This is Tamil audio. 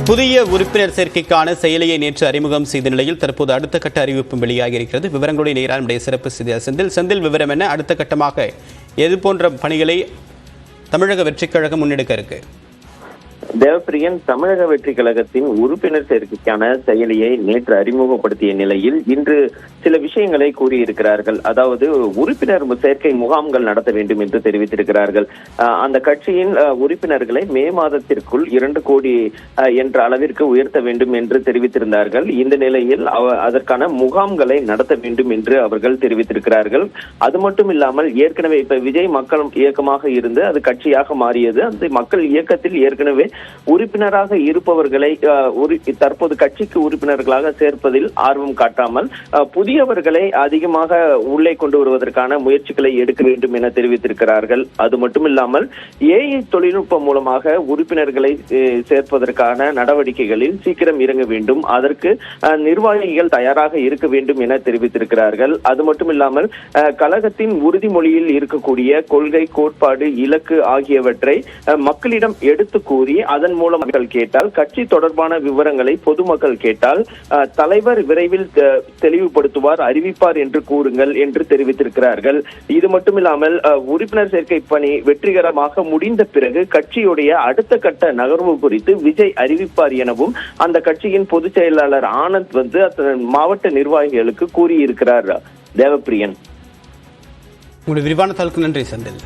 புதிய உறுப்பினர் சேர்க்கைக்கான செயலியை நேற்று அறிமுகம் செய்த நிலையில் தற்போது அடுத்த கட்ட அறிவிப்பும் வெளியாகி இருக்கிறது. விவரங்களுடைய நேராக நம்முடைய சிறப்பு செய்தி செந்தில் விவரம் என்ன? அடுத்த கட்டமாக எது போன்ற பணிகளை தமிழக வெற்றிக் கழகம் முன்னெடுக்க இருக்கு? தேவப்பிரியன், தமிழக வெற்றி கழகத்தின் உறுப்பினர் சேர்க்கைக்கான செயலியை நேற்று அறிமுகப்படுத்திய நிலையில் இன்று சில விஷயங்களை கூறியிருக்கிறார்கள். அதாவது உறுப்பினர் சேர்க்கை முகாம்கள் நடத்த வேண்டும் என்று தெரிவித்திருக்கிறார்கள். அந்த கட்சியின் உறுப்பினர்களை மே மாதத்திற்குள் 2 கோடி என்ற அளவிற்கு உயர்த்த வேண்டும் என்று தெரிவித்திருந்தார்கள். இந்த நிலையில் அதற்கான முகாம்களை நடத்த வேண்டும் என்று அவர்கள் தெரிவித்திருக்கிறார்கள். அது மட்டும் இல்லாமல் ஏற்கனவே இப்ப விஜய் மக்கள் இயக்கமாக இருந்து அது கட்சியாக மாறியது. அந்த மக்கள் இயக்கத்தில் ஏற்கனவே உறுப்பினராக இருப்பவர்களை தற்போது கட்சிக்கு உறுப்பினர்களாக சேர்ப்பதில் ஆர்வம் காட்டாமல் புதியவர்களை அதிகமாக உள்ளே கொண்டு வருவதற்கான முயற்சிகளை எடுக்க வேண்டும் என தெரிவித்திருக்கிறார்கள். அது மட்டுமில்லாமல் ஏஐ தொழில்நுட்பம் மூலமாக உறுப்பினர்களை சேர்ப்பதற்கான நடவடிக்கைகளில் சீக்கிரம் இறங்க வேண்டும், அதற்கு நிர்வாகிகள் தயாராக இருக்க வேண்டும் என தெரிவித்திருக்கிறார்கள். அது மட்டுமில்லாமல் கழகத்தின் உறுதிமொழியில் இருக்கக்கூடிய கொள்கை, கோட்பாடு, இலக்கு ஆகியவற்றை மக்களிடம் எடுத்து கூறி அதன் மூலம் மக்கள் கேட்டால், கட்சி தொடர்பான விவரங்களை பொதுமக்கள் கேட்டால் தலைவர் விரைவில் தெளிவுபடுத்துவார், அறிவிப்பார் என்று கூறுங்கள் என்று தெரிவித்திருக்கிறார்கள். இது மட்டுமில்லாமல் உறுப்பினர் சேர்க்கை பணி வெற்றிகரமாக முடிந்த பிறகு கட்சியுடைய அடுத்த கட்ட நகர்வு குறித்து விஜய் அறிவிப்பார் எனவும் அந்த கட்சியின் பொதுச் செயலாளர் ஆனந்த் மாவட்ட நிர்வாகிகளுக்கு கூறியிருக்கிறார். தேவப்பிரியன், உங்களுடைய விரிவான தகவலுக்கு நன்றி செந்தில்.